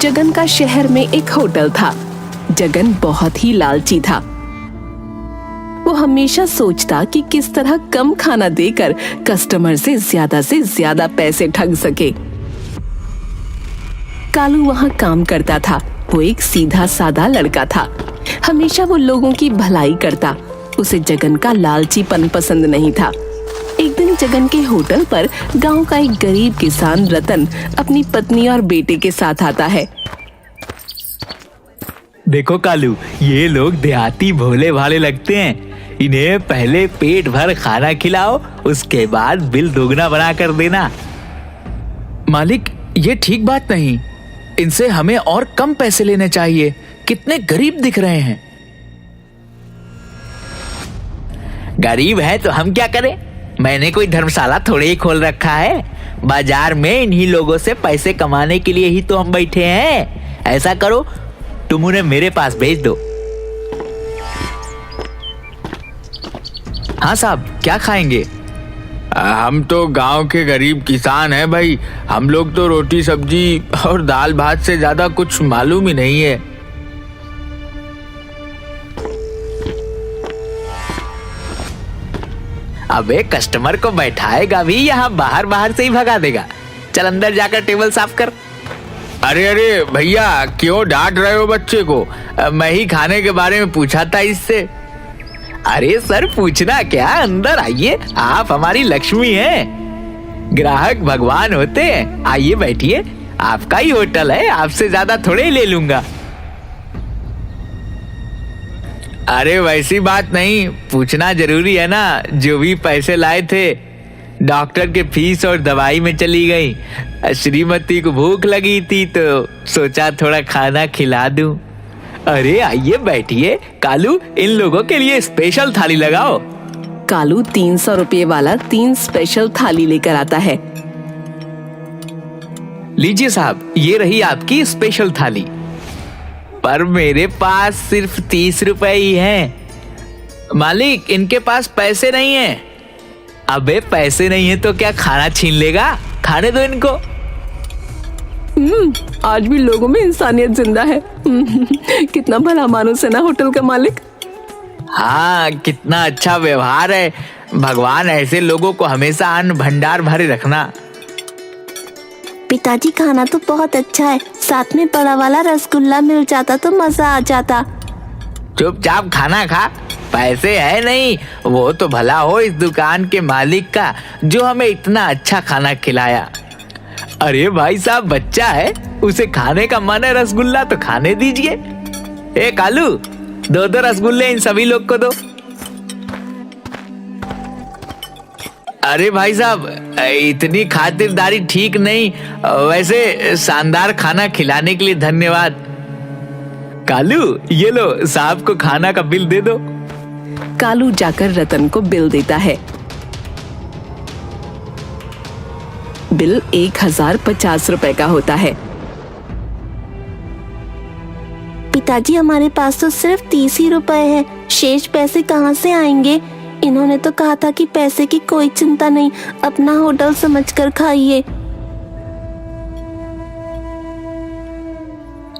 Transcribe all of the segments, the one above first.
जगन का शहर में एक होटल था। जगन बहुत ही लालची था। वो हमेशा सोचता कि किस तरह कम खाना देकर कस्टमर से ज्यादा पैसे ठग सके। कालू वहाँ काम करता था। वो एक सीधा साधा लड़का था। हमेशा वो लोगों की भलाई करता। उसे जगन का लालचीपन पसंद नहीं था। एक दिन जगन के होटल पर गांव का एक गरीब किसान रतन अपनी पत्नी और बेटे के साथ आता है। देखो कालू, ये लोग देहाती भोले भाले लगते हैं। इन्हें पहले पेट भर खाना खिलाओ, उसके बाद बिल दोगुना बना कर देना। मालिक, ये ठीक बात नहीं। इनसे हमें और कम पैसे लेने चाहिए। कितने गरीब दिख रहे हैं। गरीब है तो हम क्या करें? मैंने कोई धर्मशाला थोड़े ही खोल रखा है। बाजार में इन्हीं लोगों से पैसे कमाने के लिए ही तो हम बैठे हैं। ऐसा करो, तुम उन्हें मेरे पास भेज दो। हाँ साहब, क्या खाएंगे? हम तो गांव के गरीब किसान हैं भाई। हम लोग तो रोटी सब्जी और दाल भात से ज्यादा कुछ मालूम ही नहीं है। अबे कस्टमर को बैठाएगा भी यहाँ बाहर से ही भगा देगा। चल अंदर जाकर टेबल साफ कर। अरे अरे भैया, क्यों डांट रहे हो बच्चे को? मैं ही खाने के बारे में पूछा था इससे। अरे सर, पूछना क्या, अंदर आइए। आप हमारी लक्ष्मी हैं। ग्राहक भगवान होते हैं। आइए बैठिए। आपका ही होटल है, आपसे ज्यादा थोड़े ही ले लूंगा। अरे वैसी बात नहीं, पूछना जरूरी है ना। जो भी पैसे लाए थे डॉक्टर के फीस और दवाई में चली गई। श्रीमती को भूख लगी थी तो सोचा थोड़ा खाना खिला दूं। अरे आइए बैठिए। कालू, इन लोगों के लिए स्पेशल थाली लगाओ। कालू 300 रुपये वाला 3 स्पेशल थाली लेकर आता है। लीजिए साहब, ये रही आपकी स्पेशल थाली। पर मेरे पास सिर्फ 30 रुपए ही हैं। मालिक, इनके पास पैसे नहीं है। अबे पैसे नहीं है तो क्या खाना छीन लेगा? खाने दो इनको। आज भी लोगों में इंसानियत जिंदा है। कितना भला मानुस है ना होटल का मालिक। हाँ, कितना अच्छा व्यवहार है। भगवान ऐसे लोगों को हमेशा अन्न भंडार भरे रखना। पिताजी, खाना तो बहुत अच्छा है। साथ में बड़ा वाला रसगुल्ला मिल जाता तो मजा आ जाता। चुपचाप खाना खा। पैसे है नहीं, वो तो भला हो इस दुकान के मालिक का जो हमें इतना अच्छा खाना खिलाया। अरे भाई साहब, बच्चा है, उसे खाने का मन है रसगुल्ला तो खाने दीजिए। ए कालू, 2 रसगुल्ले इन सभी लोग को दो। अरे भाई साहब, इतनी खातिरदारी ठीक नहीं। वैसे शानदार खाना खिलाने के लिए धन्यवाद। कालू, ये लो, साहब को खाना का बिल दे दो। कालू जाकर रतन को बिल देता है। बिल 1050 रुपए का होता है। पिताजी, हमारे पास तो सिर्फ 30 ही रुपए है। शेष पैसे कहाँ से आएंगे? इन्होंने तो कहा था कि पैसे की कोई चिंता नहीं, अपना होटल समझकर खाइए।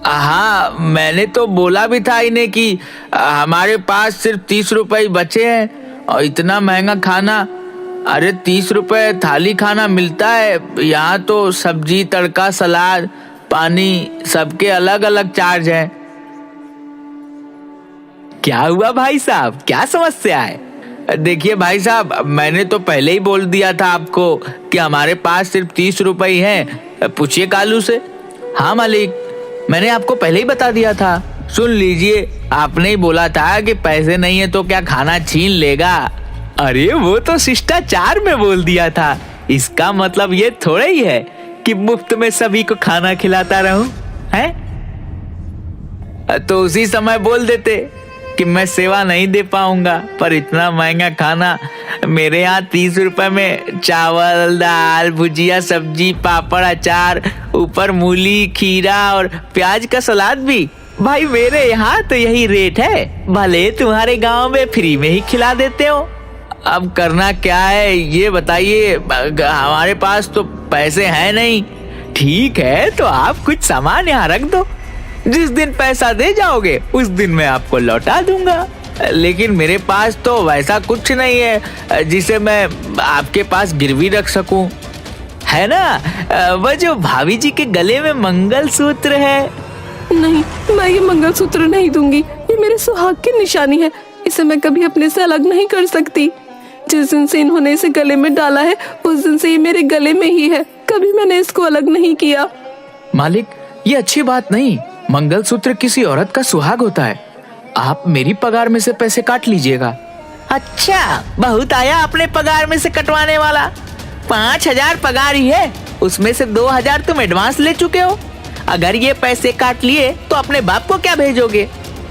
हाँ, मैंने तो बोला भी था इन्हें कि हमारे पास सिर्फ 30 रुपए बचे हैं और इतना महंगा खाना। अरे 30 रुपए थाली खाना मिलता है। यहाँ तो सब्जी, तड़का, सलाद, पानी सबके अलग अलग चार्ज है। क्या हुआ भाई साहब, क्या समस्या है? देखिए भाई साहब, मैंने तो पहले ही बोल दिया था आपको कि हमारे पास सिर्फ 30 रुपए ही हैं। पूछिए कालू से। हाँ मालिक, मैंने आपको पहले ही बता दिया था। सुन लीजिए, आपने ही बोला था कि पैसे नहीं है तो क्या खाना छीन लेगा। अरे वो तो शिष्टाचार में बोल दिया था। इसका मतलब ये थोड़ा ही है कि मुफ्त में सभी को खाना खिलाता रहूं, हैं? तो उसी समय बोल देते कि मैं सेवा नहीं दे पाऊंगा। पर इतना महंगा खाना, मेरे यहाँ 30 रुपए में चावल, दाल, भुजिया, सब्जी, पापड़, अचार, ऊपर मूली, खीरा और प्याज का सलाद भी। भाई मेरे यहाँ तो यही रेट है, भले तुम्हारे गांव में फ्री में ही खिला देते हो। अब करना क्या है ये बताइए। हमारे पास तो पैसे हैं नहीं। ठीक है, तो आप कुछ सामान यहाँ रख दो। जिस दिन पैसा दे जाओगे उस दिन मैं आपको लौटा दूंगा। लेकिन मेरे पास तो वैसा कुछ नहीं है जिसे मैं आपके पास गिरवी रख सकूं, है ना? वह जो भाभी जी के गले में मंगलसूत्र है। नहीं, मैं ये मंगलसूत्र नहीं दूंगी। ये मेरे सुहाग की निशानी है। इसे मैं कभी अपने से अलग नहीं कर सकती। जिस दिन से इन्होंने इसे गले में डाला है उस दिन से ये मेरे गले में ही है। कभी मैंने इसको अलग नहीं किया। मालिक, ये अच्छी बात नहीं। मंगलसूत्र किसी औरत का सुहाग होता है। आप मेरी पगार में से पैसे काट लीजिएगा। अच्छा, बहुत आया अपने पगार में से कटवाने वाला। 5,000 पगार ही है, उसमें से 2,000 तुम एडवांस ले चुके हो। अगर ये पैसे काट लिए तो अपने बाप को क्या भेजोगे?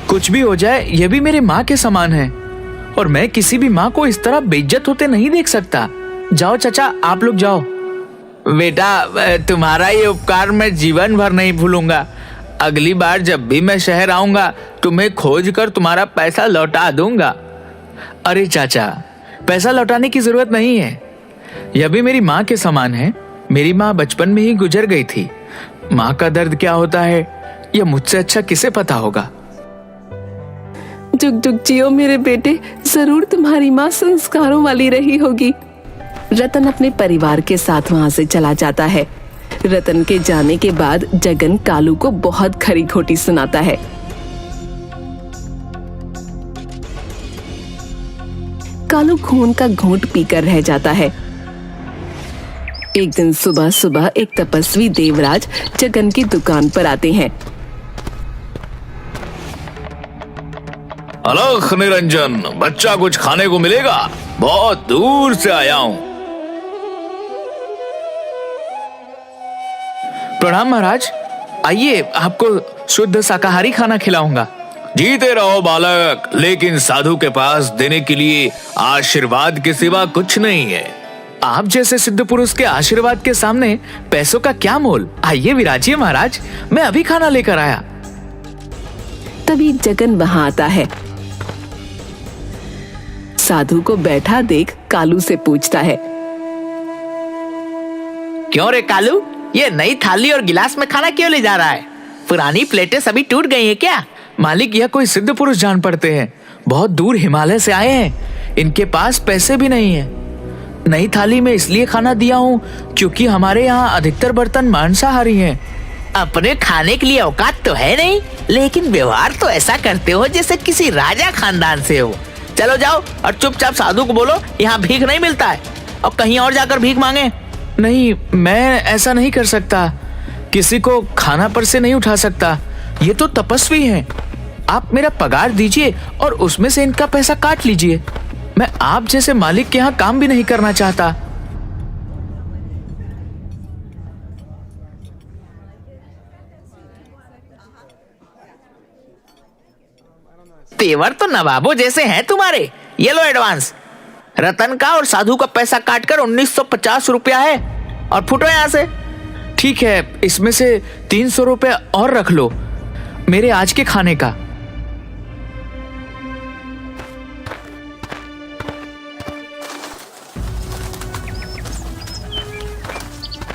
कुछ भी हो जाए, ये भी मेरी माँ के समान है और मैं किसी भी माँ को इस तरह बेइज्जत होते नहीं देख सकता। जाओ चाचा, आप लोग जाओ। बेटा, तुम्हारा ये उपकार मैं जीवन भर नहीं भूलूंगा। अगली बार जब भी मैं शहर आऊंगा तुम्हें खोज कर तुम्हारा पैसा लौटा दूंगा। अरे चाचा, पैसा लौटाने की जरूरत नहीं है। यह भी मेरी माँ के समान है। मेरी माँ बचपन में ही गुजर गई थी। माँ का दर्द क्या होता है यह मुझसे अच्छा किसे पता होगा। जुग जुग जियो मेरे बेटे, जरूर तुम्हारी माँ संस्कारों वाली रही होगी। रतन अपने परिवार के साथ वहां से चला जाता है। रतन के जाने के बाद जगन कालू को बहुत खरी खोटी सुनाता है। कालू खून का घूंट पीकर रह जाता है। एक दिन सुबह सुबह एक तपस्वी देवराज जगन की दुकान पर आते हैं। अलख निरंजन, बच्चा कुछ खाने को मिलेगा? बहुत दूर से आया हूँ। प्रणाम महाराज, आइए, आपको शुद्ध शाकाहारी खाना खिलाऊंगा। जीते रहो बालक, लेकिन साधु के पास देने के लिए आशीर्वाद के सिवा कुछ नहीं है। आप जैसे सिद्ध पुरुष के आशीर्वाद के सामने पैसों का क्या मोल। आइए विराजिए महाराज, मैं अभी खाना लेकर आया। तभी जगन वहां आता है। साधु को बैठा देख कालू से पूछता है, क्यों रे कालू, ये नई थाली और गिलास में खाना क्यों ले जा रहा है? पुरानी प्लेटें सभी टूट गई हैं क्या? मालिक, यह कोई सिद्ध पुरुष जान पड़ते हैं। बहुत दूर हिमालय से आए हैं। इनके पास पैसे भी नहीं है। नई थाली में इसलिए खाना दिया हूँ क्योंकि हमारे यहाँ अधिकतर बर्तन मांसाहारी हैं। अपने खाने के लिए औकात तो है नहीं, लेकिन व्यवहार तो ऐसा करते हो जैसे किसी राजा खानदान से हो। चलो जाओ और चुपचाप साधु को बोलो यहाँ भीख नहीं मिलता है, और कहीं और जाकर भीख मांगे। नहीं, मैं ऐसा नहीं कर सकता। किसी को खाना पर से नहीं उठा सकता। ये तो तपस्वी हैं। आप मेरा पगार दीजिए और उसमें से इनका पैसा काट लीजिए। मैं आप जैसे मालिक के यहाँ काम भी नहीं करना चाहता। तेवर तो नवाबों जैसे हैं तुम्हारे। ये लो एडवांस। रतन का और साधु का पैसा काटकर 1950 रुपया है, और फुटो यहाँ से। ठीक है, इसमें से 300 रुपए और रख लो, मेरे आज के खाने का।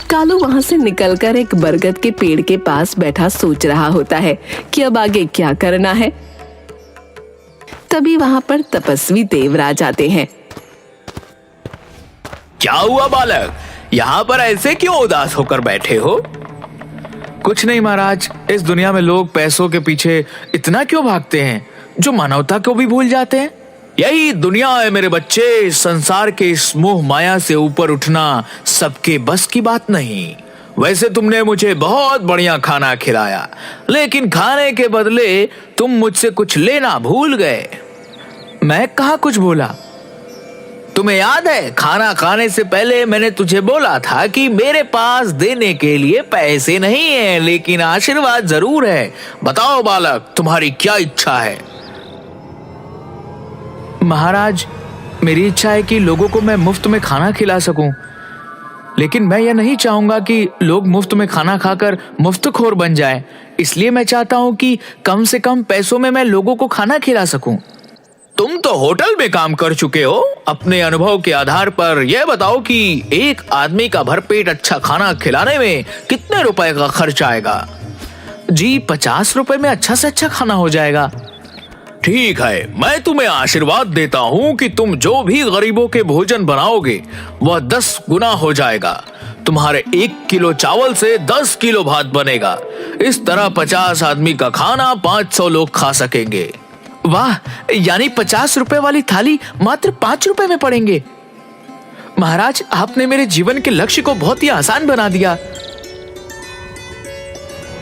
कालू वहां से निकलकर एक बरगद के पेड़ के पास बैठा सोच रहा होता है कि अब आगे क्या करना है। तभी वहां पर तपस्वी देवराज आते हैं। क्या हुआ बालक, यहाँ पर ऐसे क्यों उदास होकर बैठे हो? कुछ नहीं महाराज, इस दुनिया में लोग पैसों के पीछे इतना क्यों भागते हैं जो मानवता को भी भूल जाते हैं। यही दुनिया है मेरे बच्चे। संसार के इस मोह माया से ऊपर उठना सबके बस की बात नहीं। वैसे तुमने मुझे बहुत बढ़िया खाना खिलाया, लेकिन खाने के बदले तुम मुझसे कुछ लेना भूल गए। मैं कहाँ कुछ बोला? तुम्हें याद है, खाना खाने से पहले मैंने तुझे बोला था कि मेरे पास देने के लिए पैसे नहीं है, लेकिन आशीर्वाद जरूर है। बताओ बालक, तुम्हारी क्या इच्छा है? महाराज, मेरी इच्छा है कि लोगों को मैं मुफ्त में खाना खिला सकूं, लेकिन मैं यह नहीं चाहूंगा कि लोग मुफ्त में खाना खाकर मुफ्तखोर बन जाएं। इसलिए मैं चाहता हूं कि कम से कम पैसों में मैं लोगों को खाना खिला सकूं। तुम तो होटल में काम कर चुके हो, अपने अनुभव के आधार पर यह बताओ कि एक आदमी का भरपेट अच्छा खाना खिलाने में कितने रुपए का खर्च आएगा? जी 50 रुपए में अच्छा से अच्छा खाना हो जाएगा। ठीक है, मैं तुम्हें आशीर्वाद देता हूँ कि तुम जो भी गरीबों के भोजन बनाओगे वह 10 गुना हो जाएगा। तुम्हारे 1 किलो चावल से 10 किलो भात बनेगा। इस तरह 50 आदमी का खाना 500 लोग खा सकेंगे। वाह, यानी 50 रुपए वाली थाली मात्र 5 रुपए में पड़ेंगे। महाराज, आपने मेरे जीवन के लक्ष्य को बहुत ही आसान बना दिया।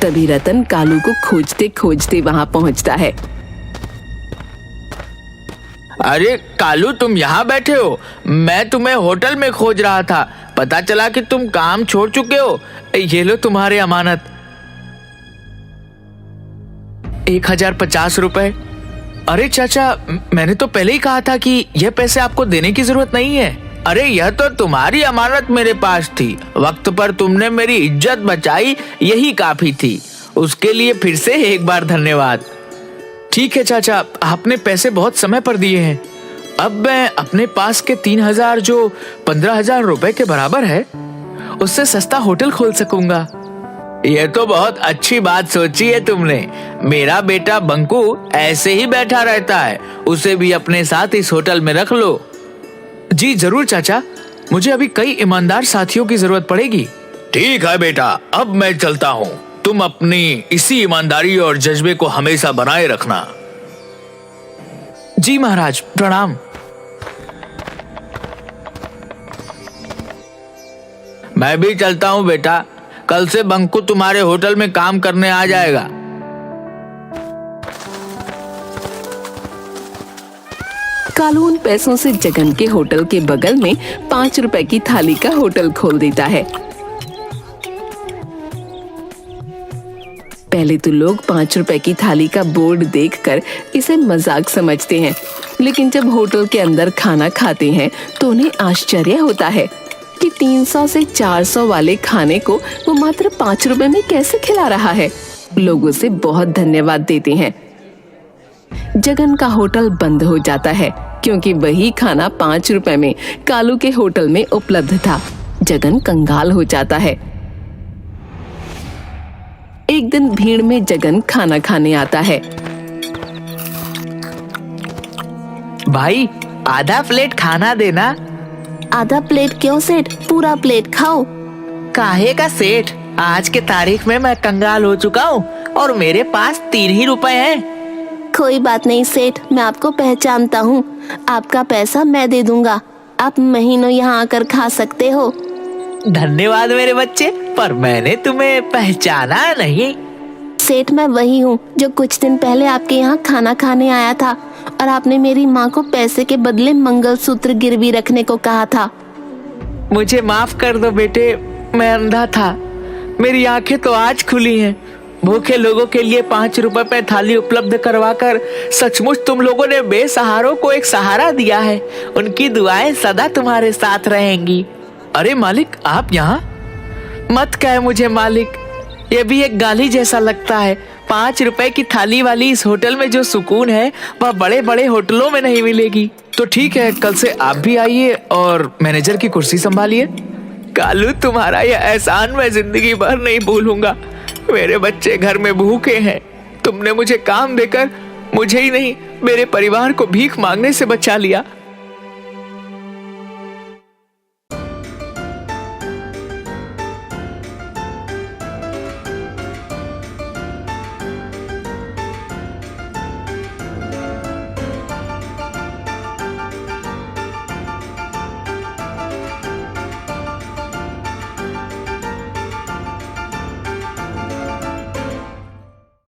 तभी रतन कालू को खोजते खोजते वहां पहुंचता है। अरे कालू, तुम यहाँ बैठे हो? मैं तुम्हें होटल में खोज रहा था। पता चला कि तुम काम छोड़ चुके हो। ये लो तुम्हारे अमानत। 1050 रुपए। अरे चाचा, मैंने तो पहले ही कहा था कि यह पैसे आपको देने की जरूरत नहीं है। अरे यह तो तुम्हारी अमानत मेरे पास थी। वक्त पर तुमने मेरी इज्जत बचाई, यही काफी थी। उसके लिए फिर से एक बार धन्यवाद। ठीक है चाचा, आपने पैसे बहुत समय पर दिए हैं। अब मैं अपने पास के 3000 जो 15,000 रुपए के बराबर है, उससे सस्ता होटल खोल सकूंगा। यह तो बहुत अच्छी बात सोची है तुमने। मेरा बेटा बंकू ऐसे ही बैठा रहता है, उसे भी अपने साथ इस होटल में रख लो। जी जरूर चाचा, मुझे अभी कई ईमानदार साथियों की जरूरत पड़ेगी। ठीक है बेटा, अब मैं चलता हूँ। तुम अपनी इसी ईमानदारी और जज्बे को हमेशा बनाए रखना। जी महाराज, प्रणाम। मैं भी चलता हूँ बेटा। कल से बंकू तुम्हारे होटल में काम करने आ जाएगा। कालू उन पैसों से जगन के होटल के बगल में 5 रुपए की थाली का होटल खोल देता है। पहले तो लोग 5 रुपए की थाली का बोर्ड देखकर इसे मजाक समझते हैं, लेकिन जब होटल के अंदर खाना खाते हैं तो उन्हें आश्चर्य होता है कि 300 से 400 वाले खाने को वो मात्र 5 रुपए में कैसे खिला रहा है। लोग उसे बहुत धन्यवाद देते हैं। जगन का होटल बंद हो जाता है क्योंकि वही खाना 5 रुपए में कालू के होटल में उपलब्ध था। जगन कंगाल हो जाता है। एक दिन भीड़ में जगन खाना खाने आता है। भाई, आधा प्लेट खाना देना। आधा प्लेट क्यों सेठ, पूरा प्लेट खाओ। काहे का सेठ, आज के तारीख में मैं कंगाल हो चुका हूँ और मेरे पास 3 ही रुपए हैं। कोई बात नहीं सेठ, मैं आपको पहचानता हूँ। आपका पैसा मैं दे दूंगा। आप महीनों यहाँ आकर खा सकते हो। धन्यवाद मेरे बच्चे, पर मैंने तुम्हें पहचाना नहीं। सेठ, मैं वही हूँ जो कुछ दिन पहले आपके यहाँ खाना खाने आया था और आपने मेरी माँ को पैसे के बदले मंगलसूत्र गिरवी रखने को कहा था। मुझे माफ कर दो बेटे, मैं अंधा था। मेरी आंखें तो आज खुली हैं। भूखे लोगों के लिए 5 रुपए पे थाली उपलब्ध करवाकर सचमुच तुम लोगों ने बेसहारों को एक सहारा दिया है। उनकी दुआएं सदा तुम्हारे साथ रहेंगी। अरे मालिक, आप यहाँ? मत कहे मुझे मालिक, ये भी एक गाली जैसा लगता है। 5 रुपए की थाली वाली इस होटल में जो सुकून है वह बड़े बड़े होटलों में नहीं मिलेगी। तो ठीक है, कल से आप भी आइए और मैनेजर की कुर्सी संभालिए। कालू, तुम्हारा यह एहसान मैं जिंदगी भर नहीं भूलूंगा। मेरे बच्चे घर में भूखे हैं। तुमने मुझे काम देकर मुझे ही नहीं, मेरे परिवार को भीख मांगने से बचा लिया।